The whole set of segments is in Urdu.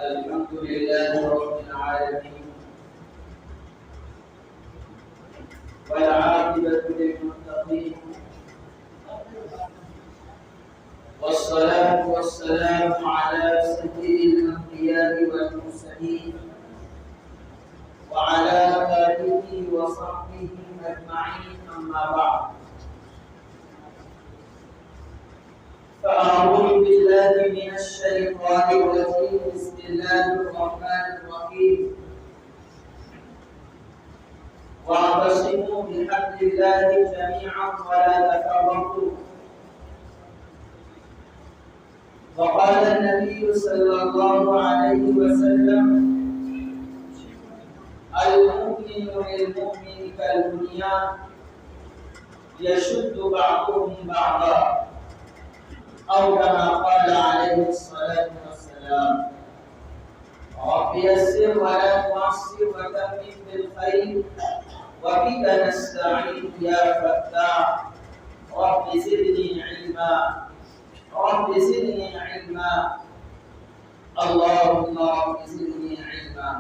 الحمد لله رب العالمين والعاقبة للمتقين والصلاة والسلام على سيد الأنبياء والمرسلين وعلى آله وصحبه أجمعين أما بعد فأعوذ بالله من الشيطان الرجيم بسم الله الرحمن الرحيم واعتصموا بحبل الله جميعا ولا تفرقوا وقال النبي صلى الله عليه وسلم المؤمن للمؤمن كالبنيان يشد بعضهم بعضا أو كما قال عليه الصلاة والسلام رب يسر ولا تعسر وتمم بالخير وبك نستعين يا فتاح رب زدني علما رب زدني علما اللهم رب زدني علما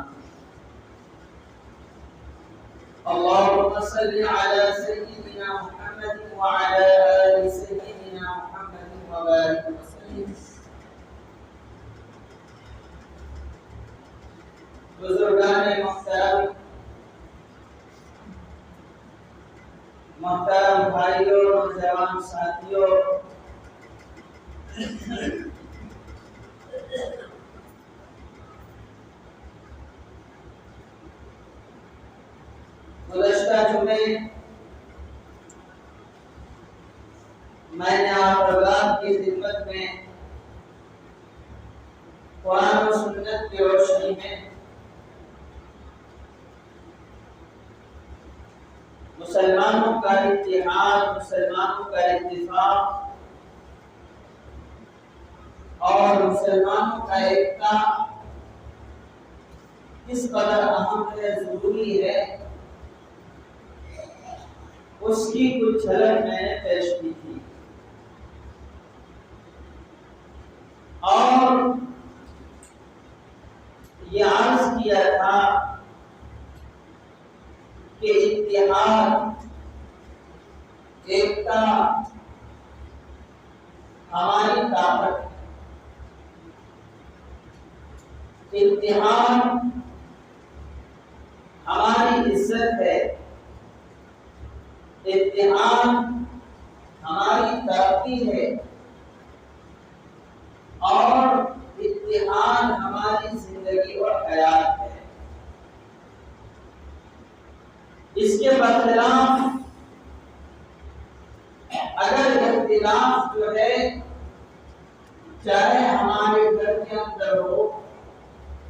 اللهم صل على سيدنا محمد وعلى آل سيدنا محمد وبارك وسلم بزرگان محترم بھائیوں نوجوان ساتھیوں گزشتہ جمعے میں نے آپ حضرات کی خدمت میں قرآن و سنت کی روشنی میں مسلمانوں کا اتحاد، مسلمانوں کا اتفاق اور مسلمانوں کا ایکتا کس قدر اہم ہے، ضروری ہے، اس کی کچھ جھلک میں نے پیش کی تھی۔ اور یہ عرض کیا تھا کہ اتحاد، ایکتا ہماری طاقت ہے، اتحاد ہماری عزت ہے، اتحاد ہماری ترقی ہے اور اتحاد ہماری زندگی اور حیات ہے۔ اس کے برخلاف اگر اختلاف جو ہے چاہے ہمارے گھر کے اندر ہو،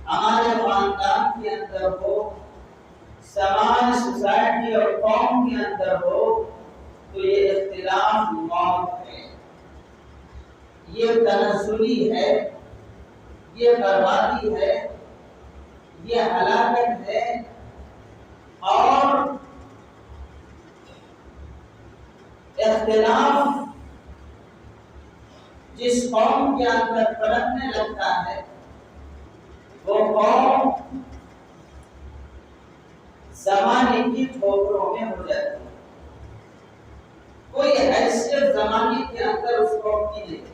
ہمارے خاندان کے اندر ہو، سماج، سوسائٹی اور قوم کے اندر ہو، تو یہ اختلاف موت ہے، یہ تنزلی ہے، یہ بربادی ہے، یہ ہلاکت ہے۔ اور اختلاف جس قوم کے اندر پنپنے لگتا ہے وہ قوم زمانے کی ٹھوکروں میں ہو جاتی ہے، کوئی حیثیت زمانے کے اندر اس قوم کی نہیں۔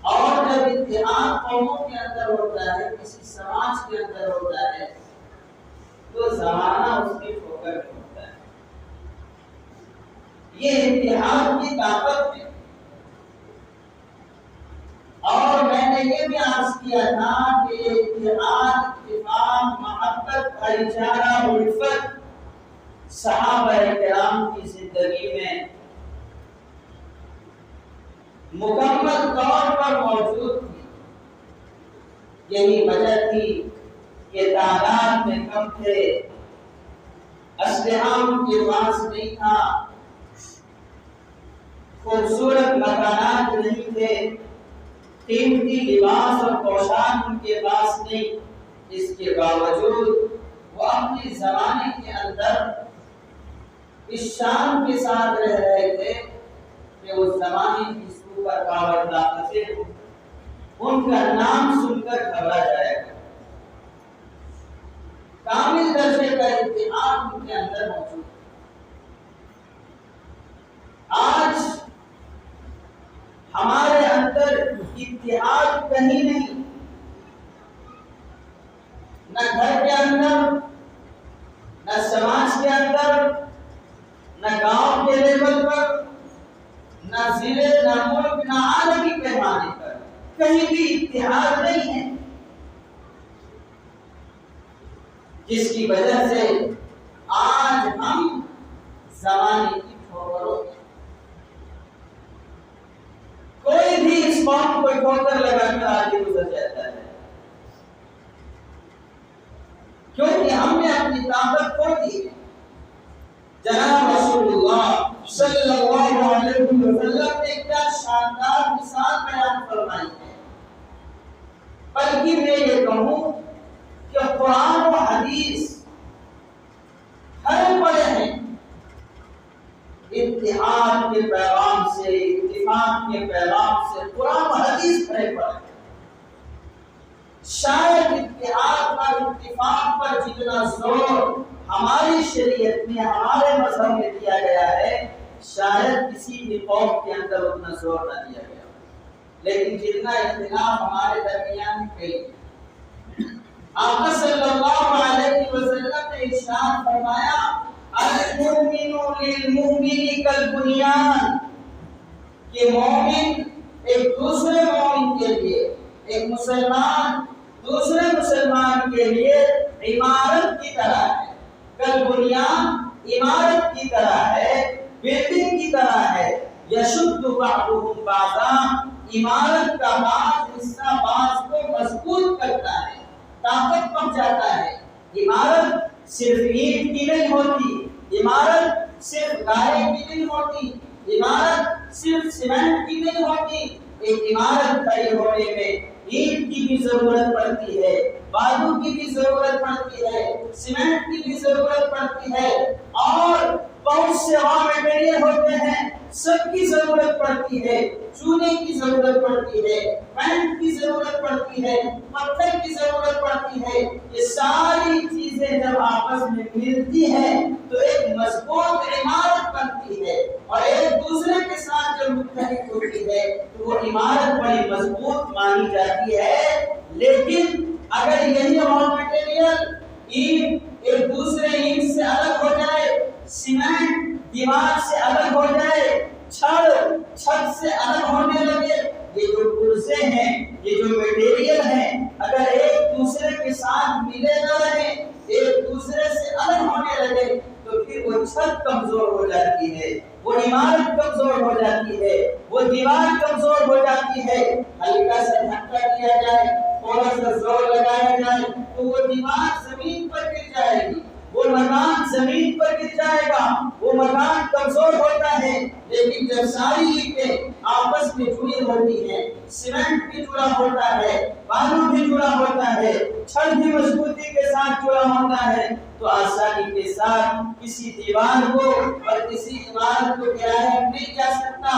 اور جب اتحاد قوموں کے اندر ہوتا ہے، کسی سماج کے اندر ہوتا ہے، تو زمانہ اس کی ٹھوکر میں ہوتا ہے۔ یہ اتحاد کی طاقت ہے۔ اور میں نے یہ بھی عرض کیا تھا کہ اتحاد، اتفاق، محبت، بھائی چارہ، الفت صحابہ کرام کی زندگی میں مکمل طور پر موجود تھی۔ یہی وجہ تھی کہ تعداد میں کم تھے، اسلحہ ان کے پاس نہیں تھا، خوبصورت مکانات نہیں تھے، قیمتی لباس اور پوشاک ان کے پاس نہیں۔ اس کے باوجود وہ اپنے زمانے کے اندر اس شان کے ساتھ رہ رہے تھے کہ اس زمانے کی سپر پاور طاقتیں ان کا نام سن کر گھبرا جائے گا۔ کامل درجے کا اتحاد ان کے اندر موجود ہے۔ آج ہمارے اندر اتحاد کہیں نہیں، نہ گھر کے اندر، نہ سماج کے اندر، نہ گاؤں کے لیول پر، نہ ضلع، نہ ملک، نہ عالمی پیمانے پر کہیں بھی اتحاد نہیں ہے، جس کی وجہ سے آج ہم زمانے کی ٹھوکروں میں کوئی بھی اس قوم کو ٹھوکر لگا کر آگے گزر جاتا ہے، کیونکہ ہم نے اپنی طاقت کھو دی ہے۔ جناب رسول اللہ صلی اللہ علیہ وسلم نے کیا شاندار مثال بیان فرمائی ہے، بلکہ میں یہ کہوں کہ قرآن و حدیث ہر پڑے ہیں اتحاد کے پیغام سے، اتفاق کے پیغام سے قرآن و حدیث بھرے پڑے۔ شاید اتحاد پر، اتفاق پر جتنا زور ہماری شریعت میں، ہمارے مذہب میں دیا گیا ہے، شاید کسی بھی قوم کے اندر اتنا زور نہ دیا گیا، لیکن جتنا اختلاف ہمارے درمیان کئی۔ آقا صلی اللہ علیہ وسلم نے ارشاد فرمایا المؤمن للمؤمن کالبنیان، کہ مومن ایک دوسرے مومن کے لیے، ایک مسلمان دوسرے مسلمان کے لیے عمارت کی طرح ہے، کالبنیان عمارت کی طرح ہے، بلڈنگ کی طرح ہے، یشد بعضهم بعضا، عمارت کا بعض حصہ بعض کو مضبوط کرتا ہے، طاقت پہنچاتا ہے۔ عمارت صرف اینٹ کی نہیں ہوتی، عمارت صرف گارے کی نہیں ہوتی، عمارت صرف سیمنٹ کی نہیں ہوتی، ایک عمارت کھڑی ہونے میں اینٹ کی بھی ضرورت پڑتی ہے، بالو کی بھی ضرورت پڑتی ہے، سیمنٹ کی بھی ضرورت پڑتی ہے، اور بہت سے را مٹیریل ہوتے ہیں، سب کی ضرورت پڑتی ہے، چونے کی ضرورت پڑتی ہے، پینٹ کی ضرورت پڑتی ہے، پتھر کی ضرورت پڑتی ہے۔ یہ ساری چیزیں جب آپس میں ملتی ہیں تو ایک مضبوط عمارت بنتی ہے، اور ایک دوسرے کے ساتھ جب متحد ہوتی ہے تو وہ عمارت بڑی مضبوط مانی جاتی ہے۔ لیکن اگر یہی را مٹیریل اینٹ ایک دوسرے اینٹ سے الگ ہو جائے، سیمنٹ دیوار سے الگ ہو جائے، چھت سے الگ ہونے لگے، یہ جو پرزے ہیں، یہ جو میٹیریل ہیں، اگر ایک دوسرے کے ساتھ ملے نہ رہے، ایک دوسرے سے الگ ہونے لگے، تو پھر وہ چھت کمزور ہو جاتی ہے، وہ عمارت کمزور ہو جاتی ہے، وہ دیوار کمزور ہو جاتی ہے۔ ہلکا سا دھکا دیا جائے، تھوڑا سا زور لگایا جائے تو وہ دیوار زمین پر گر جائے گی، وہ مکان زمین پر گر جائے گا، وہ مکان کمزور ہوتا ہے۔ لیکن جب ساری اینٹیں آپس میں جڑی ہوتی ہیں، سیمنٹ بھی جڑا ہوتا ہے، بالو بھی جڑا ہوتا ہے، چھڑ بھی مضبوطی کے ساتھ جڑا ہوتا ہے، تو آسانی کے ساتھ کسی دیوار کو اور کسی عمارت کو گرایا نہیں جا سکتا۔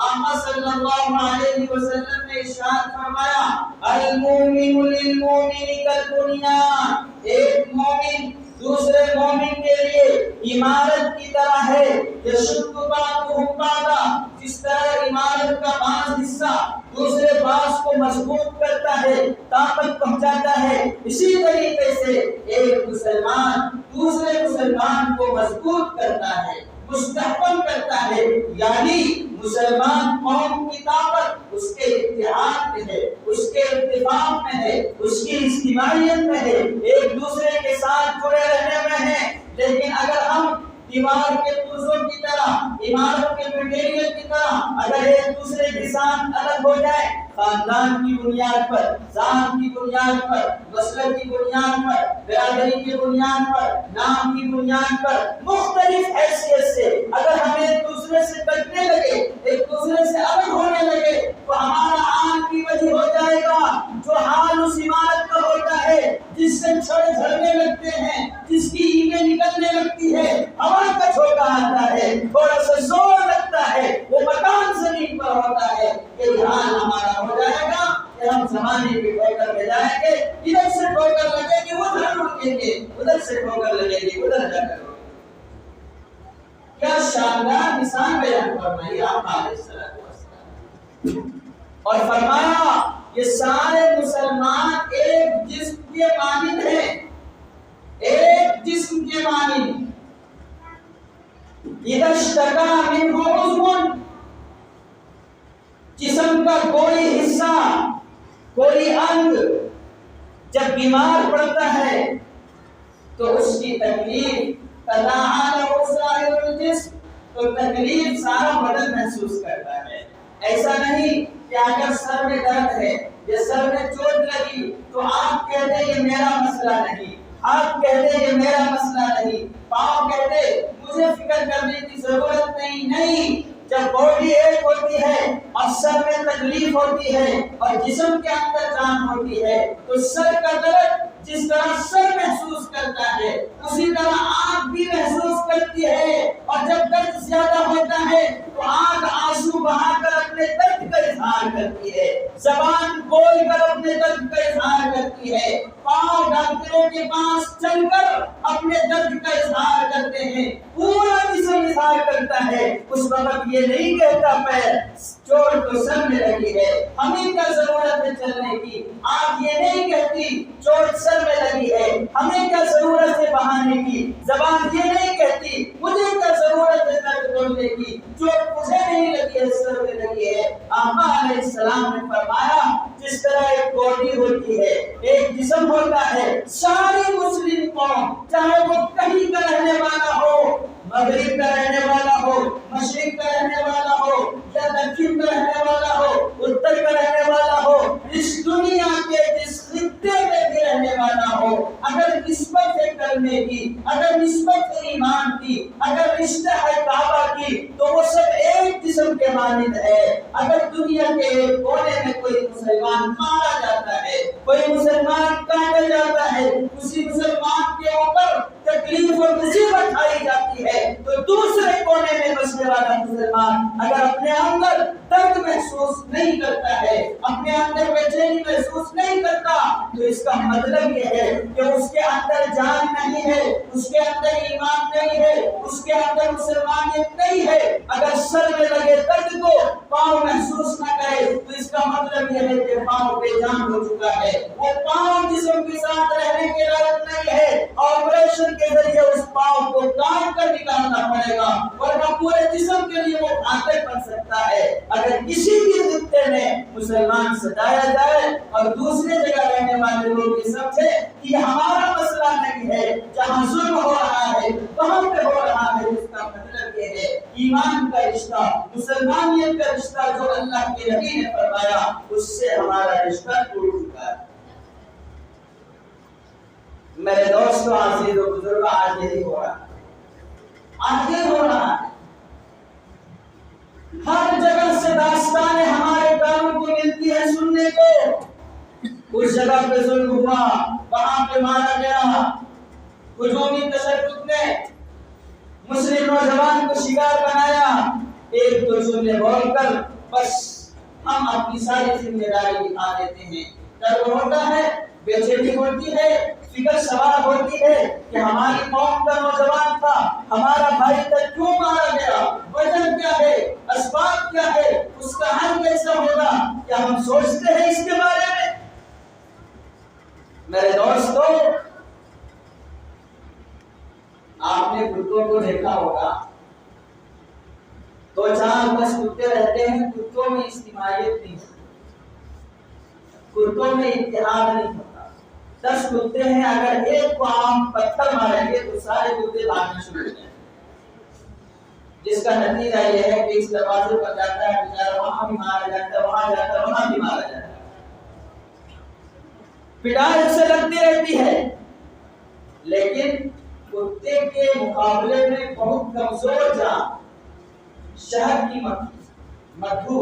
آقا صلی اللہ علیہ وسلم نے ارشاد فرمایا المؤمن للمؤمن کالبنیان، ایک مومن دوسرے مومن کے لیے عمارت کی طرح ہے، یشد بعضهم بعضا، جس طرح عمارت کا بعض حصہ دوسرے بعض کو مضبوط کرتا ہے، طاقت پہنچاتا ہے، اسی طریقے سے ایک مسلمان دوسرے مسلمان کو مضبوط کرتا ہے، مستحکم کرتا ہے، یعنی مسلمان قوم کی طاقت اس کے اتحاد میں ہے، اس کے اتفاق میں ہے، اس کی اجتماعیت میں ہے، ایک دوسرے کے ساتھ جڑے رہنے میں ہے۔ لیکن اگر ہم دیوار کے پرزوں کی طرح، عمارت کے مٹیریل کی طرح اگر ایک دوسرے کے ساتھ الگ ہو جائے، خاندان کی بنیاد پر، ذات کی بنیاد پر، مسلک کی بنیاد پر، برادری کی بنیاد پر، نام کی بنیاد پر، مختلف حیثیت سے اگر ہم ایک دوسرے سے بچنے لگے، ایک دوسرے سے الگ ہونے لگے، تو ہمارا حال بھی وہی ہو جائے گا جو حال اس عمارت کا ہوتا ہے، جس سے چھڑ جھڑنے لگتے ہیں، جس کی اینٹیں نکلنے لگتی ہے، ہوا کا جھونکا آتا ہے، تھوڑا سا زور لگتا ہے، وہ مکان زمین پر ہوتا ہے۔ یہ حال ہمارا ہو جائے گا کہ ہم زمانے کی ٹھوکر میں جائیں گے، ادھر سے ٹھوکر لگے گی ادھر رکیں گے، ادھر سے ٹھوکر لگے گی ادھر جا کر۔ کیا شاندار مثال بیان فرمائی آپ علیہ السلام، اور فرمایا یہ سارے مسلمان ایک جسم کے مانند ہیں، ایک جسم کے مانند۔ اذا اشتکا منہ عضو، جسم کا کوئی حصہ، کوئی انگ جب بیمار پڑتا ہے تو اس کی تکلیف تداعی له سائر الجسم، تو تکلیف سارا بدن محسوس کرتا ہے۔ ایسا نہیں کہ اگر سر میں درد ہے یا سر میں چوٹ لگی تو آپ کہتے ہیں یہ میرا مسئلہ نہیں، آپ کہتے ہیں یہ میرا مسئلہ نہیں، پاؤں کہتے مجھے فکر کرنے کی ضرورت نہیں۔ جب باڈی ایک ہوتی ہے اور سر میں تکلیف ہوتی ہے اور جسم کے اندر جان ہوتی ہے تو سر کا درد جس طرح سر محسوس کرتا ہے اسی طرح آنکھ بھی محسوس کرتی ہے، اور جب درد زیادہ ہوتا ہے تو آنکھ آنسو بہا کر اپنے درد کا اظہار کرتی ہے، زبان بول کر اپنے درد کا اظہار کرتی ہے، پاؤں ڈاکٹروں کے پاس چل کر اپنے درد کا اظہار کرتے ہیں، پورا جسم اظہار کرتا ہے۔ اس وقت یہ نہیں کہتا پیر چوٹ تو سر میں لگی ہے، ہمیں کیا ضرورت ہے چلنے کی، آپ یہ نہیں کہتی چوٹ سر میں لگی ہے، ہمیں کیا ضرورت ہے بہانے کی، زبان یہ نہیں کہتی مجھے کیا ضرورت ہے درد بولنے کی، چوٹ مجھے نہیں لگی ہے سر میں لگی ہے۔ آقا علیہ السلام نے فرمایا جس طرح ایک باڈی ہوتی ہے، ایک جسم ہوتا ہے، ساری مسلم قوم چاہے وہ کہیں کا رہنے والا ہو، مغرب کا رہنے والا ہو، مشرق کا رہنے والا ہو یا دکن کا رہنے والا ہو، اتر کا رہنے والا ہو، اس دنیا کے جس خطے میں بھی رہنے والا ہو، اگر نسبت ہے کرنے کی، اگر نسبت ہے ایمان کی، اگر رشتہ ہے کعبہ کی، تو وہ سب ایک جسم کے مانند ہے۔ اگر دنیا کے ایک کونے میں کوئی مسلمان مارا جاتا ہے، کوئی مسلمان کاٹا جاتا ہے، اسی مسلمان کے اوپر تکلیف اور مصیبت آئی جاتی ہے تو دوسرے کونے میں بسنے والا مسلمان اگر اپنے اندر درد محسوس نہیں کرتا ہے، اپنے اندر بے چینی محسوس نہیں کرتا تو اس کا مطلب یہ ہے کہ اس کے اندر جان نہیں ہے، اس کے اندر ایمان نہیں ہے، اس کے اندر مسلمانیت نہیں ہے۔ اگر سر میں لگے درد کو پاؤں محسوس نہ کرے تو اس کا مطلب یہ ہے کہ پاؤں بے جان ہو چکا ہے، وہ پاؤں جسم کے ساتھ رہنے کے لائق نہیں ہے، آپریشن کے ذریعے اس پاؤں کو کاٹ کر نکالنا پڑے گا ورنہ پورے جسم کے لیے وہ گھاتک بن سکتا ہے۔ اگر کسی بھی خطے میں مسلمان ستایا جائے اور دوسرے جگہ رہنے والے لوگ یہ سمجھے کہ یہ ہمارا مسئلہ نہیں ہے، جہاں ظلم ہو رہا ہے وہاں پہ ہو رہا ہے، اس کا مطلب یہ ہے ایمان کا رشتہ، مسلمانیت کا رشتہ جو اللہ کے نبی نے فرمایا اس سے ہمارا رشتہ ٹوٹ چکا ہے۔ میرے دوستوں، عزیز و بزرگ، آج یہی ہو رہا ہے، آج یہ ہو رہا ہے، ہر جگہ سے داستانیں ہمارے کانوں کو ملتی ہے سننے کو، اس جگہ پہ ظلم ہوا، وہاں پہ مارا گیا، ہجومی تشدد نے مسلم نوجوان کو شکار بنایا، ایک دو جملے بول کر بس ہم اپنی ساری ذمہ داری اٹھا دیتے ہیں۔ درد ہوتا ہے، بے چینی ہوتی ہے، فکر سوار ہوتی ہے کہ ہماری قوم کا نوجوان تھا، ہمارا بھائی تک کیوں مارا گیا، وجہ کیا ہے، اسباب کیا ہے، اس کا حل کیسا ہوگا، کیا ہم سوچتے ہیں اس کے بارے میں؟ میرے دوستو، آپ نے کتوں کو دیکھا ہوگا، 2-4-10 کتے رہتے ہیں، کتوں میں اجتماعیت نہیں ہوتی، کتوں میں اتحاد نہیں ہوتا۔ 10 کتے ہیں، اگر ایک کو عام پتھر ماریں گے تو سارے کتے بھاگنا شروع ہو جائیں گے، جس کا نتیجہ یہ ہے کہ اس دروازے پر جاتا ہے بیچارہ، وہاں بھی مارا جاتا ہے، وہاں جاتا ہے، وہاں بھی مارا جاتا ہے، پٹائی سے لگتی رہتی ہے۔ لیکن کتے کے مقابلے میں بہت کمزور جان شہد کی مکھی، مدھو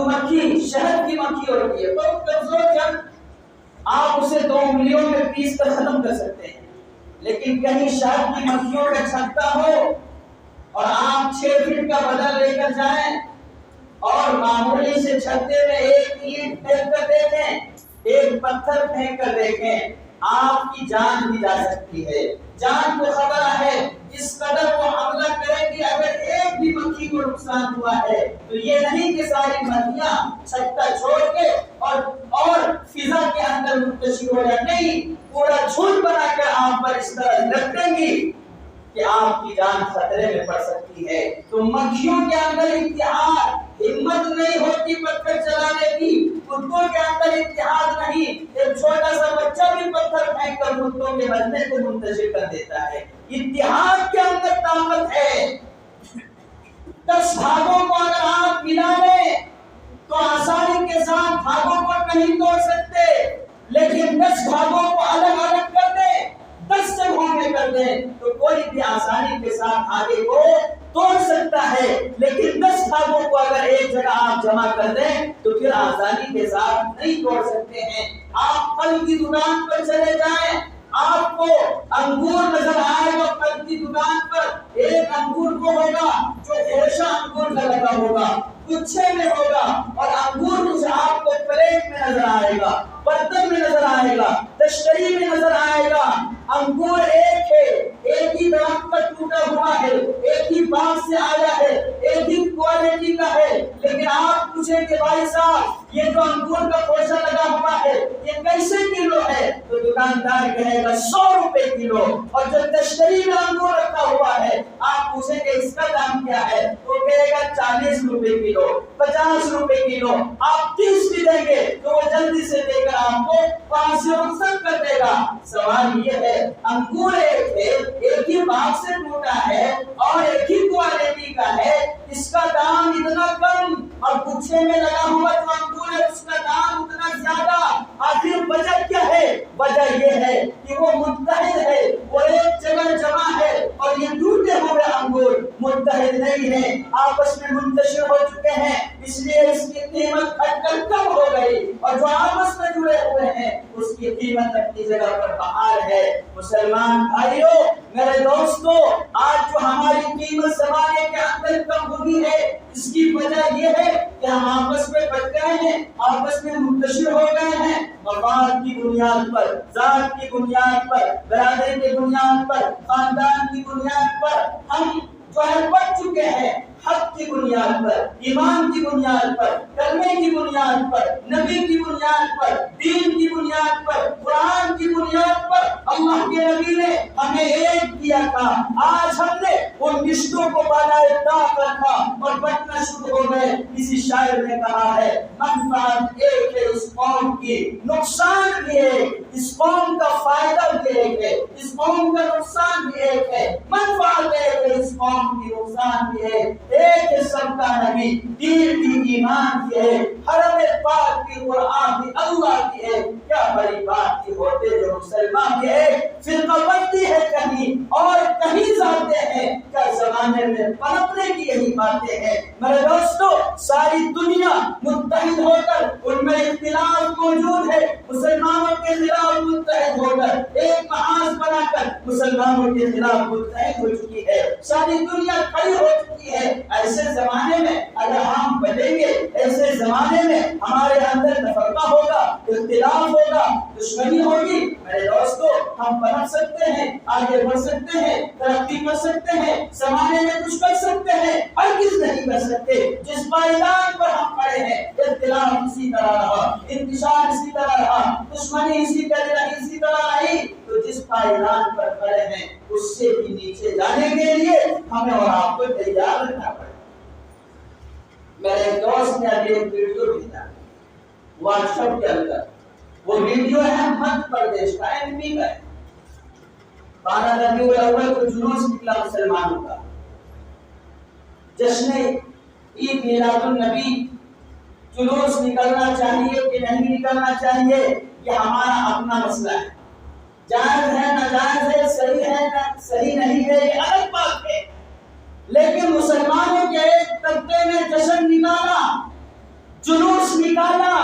مکھی، شہد کی مکھی ہوتی ہے، بہت کمزور جان، آپ اسے 2 انگلیوں میں پیس کر ختم کر سکتے ہیں، لیکن کہیں شہد کی مکھیوں کا چھتا ہو اور آپ 6 فٹ کا بدل لے کر جائیں اور معمولی سے چھتے میں ایک اینٹ پھینک کر دیکھیں، ایک پتھر پھینک کر دیکھیں، آپ کی جان بھی جا سکتی ہے، جان کو خطرہ ہے، اس قدر وہ حملہ کریں گے اگر ایک بھی مکھی کو نقصان ہوا ہے تو یہ نہیں کہ ساری مکھیاں چھتا چھوڑ کے اور فضا کے اندر منتشر ہو جائیں، نہیں، پورا جھنڈ بنا کر آپ پر اس طرح لپٹیں گی کہ آپ کی جان خطرے میں پڑ سکتی ہے۔ تو مکھیوں کے اندر اتحاد، ہمت نہیں ہوتی پتھر چلانے کی، کتوں کے اندر اتحاد نہیں، ایک چھوٹا سا بچہ بھی پتھر پھینک کر کتوں کے بدنے کو منتشر کر دیتا ہے۔ اتحاد کے اندر طاقت ہے۔ 10 دھاگوں کو اگر آپ ملا لیں تو آسانی کے ساتھ دھاگوں کو نہیں توڑ سکتے، لیکن 10 دھاگوں کو الگ الگ کر دیں، 10 جگہوں میں کر دیں تو کوئی بھی آسانی کے ساتھ دھاگے کو توڑ سکتا ہے، لیکن 10 دھاگوں کو اگر ایک جگہ آپ جمع کر دیں تو پھر آسانی کے ساتھ نہیں توڑ سکتے ہیں۔ آپ پھل کی دکان پر چلے جائیں، آپ کو انگور نظر آئے گا، پھل کی دکان پر ایک انگور کو ہوگا جو ہمیشہ انگور کا لگا ہوگا، گچھے میں ہوگا، اور انگور کچھ آپ کو پلیٹ میں نظر آئے گا، برتن میں نظر آئے گا، تشتری میں نظر آئے گا۔ انگور ایک ہے، ایک ہی درخت پر ٹوٹا ہوا ہے، ایک ہی باغ سے آیا ہے، ایک ہی کوالٹی کا ہے، لیکن آپ پوچھیں کہ بھائی صاحب یہ جو انگور کا پوشا لگا ہوا ہے یہ کیسے کلو ہے؟ تو دکاندار کہے گا 100 روپے کلو، اور جو تشتری میں انگور رکھا ہوا ہے آپ پوچھیں کہ اس کا دام کیا ہے تو کہے گا 40 روپے کلو، 50 روپے کلو۔ آپ 30 بھی دیں گے تو وہ جلدی سے دے کر آپ کو 5 سے رخصت کر دے گا۔ سوال یہ ہے، انگور ایک ہے، ایک ہی باغ سے ٹوٹا ہے اور ایک ہی کوالٹی کا ہے، اس کا دام اتنا کم، اور گچھے میں لگا ہوا جو انگور ہے اس کا دام اتنا زیادہ۔ آخر وجہ کیا ہے؟ وجہ یہ ہے کہ وہ متحد ہے، وہ ایک جگہ جمع ہے، اور یہ ٹوٹے ہوئے انگور متحد نہیں ہیں، آپس میں منتشر ہو چکے ہیں، اس لیے اس کی قیمت گھٹ کر کم ہو گئی، اور جو آپس میں جڑے ہوئے ہیں اس کی قیمت اپنی جگہ پر بحال ہے۔ مسلمان بھائیوں، میرے دوستو، آج جو ہماری قیمت زمانے کے اندر کم ہوئی ہے اس کی وجہ یہ ہے کہ ہم آپس میں بٹ گئے ہیں، آپس میں منتشر ہو گئے ہیں، مفاد کی بنیاد پر، ذات کی بنیاد پر، برادری کی بنیاد پر، خاندان کی بنیاد پر ہم جو ہے بٹ چکے ہیں۔ حق کی بنیاد پر، ایمان کی بنیاد پر، کلمے کی بنیاد پر، نبی کی بنیاد پر، دین کی بنیاد پر، قرآن کی بنیاد پر اللہ کے نبی نے ہمیں ایک کیا تھا۔ آج ہم نے ان رشتوں کو بالائے طاق رکھا اور بٹنا شروع ہو گئے۔ کسی شاعر نے کہا ہے، منفعت ایک ہے اس قوم کی، نقصان بھی ایک، اس قوم کا فائدہ بھی ایک ہے، اس قوم کا نقصان بھی ایک ہے، منفعت ایک ہے اس قوم کی، نقصان بھی ایک ہے سب کا نبی، دین بھی ایمان بھی ہے، حرم پاک بھی، قرآن بھی اللہ کی ہے، کیا بڑی بات کی ہوتے جو مسلمان بھی ہے، فرقہ بندی ہے کہیں اور کہیں جاتے ہیں، کیا زمانے میں پنپنے کی یہی باتیں ہیں۔ میرے دوستو، ساری دنیا متحد ہو کر، ان میں اختلاف موجود ہے، مسلمانوں کے خلاف متحد ہو کر، ایک محاذ بنا کر مسلمانوں کے خلاف متحد ہو چکی ہے، ساری دنیا کھڑی ہو چکی ہے۔ ایسے زمانے میں اگر ہم بچیں گے، ایسے زمانے میں ہمارے اندر تفرقہ ہوگا، اختلاف ہوگا، دشمنی ہوگی، میرے دوستو ہم پنپ سکتے ہیں، آگے بڑھ سکتے ہیں، ترقی کر سکتے ہیں، زمانے میں کچھ کر سکتے ہیں، ہرگز نہیں کر سکتے۔ جس پائیدان پر ہم کھڑے ہیں، اختلاف اسی طرح رہا، انتشار اسی طرح رہا، دشمنی اسی طرح رہی، تو جس پائیدان پر کھڑے ہیں اس سے بھی نیچے جانے کے لیے ہمیں اور آپ کو تیار رہنا پڑے۔ میرے ایک دوست نے ابھی ایک ویڈیو بھیجا واٹس ایپ کے اندر، وہ ویڈیو ہے مدھیہ پردیش کا، ایم پی کا ہے۔ 12 ربیع الاول کو جلوس نکلا مسلمانوں کا، جشن عید میلاد النبی، جلوس نکلنا چاہیے کہ نہیں نکلنا چاہیے یہ ہمارا اپنا مسئلہ ہے، جائز ہے ناجائز ہے، صحیح ہے صحیح نہیں ہے یہ الگ بات ہے، لیکن مسلمانوں کے ایک طبقے نے جشن نکالا، جلوس نکالا،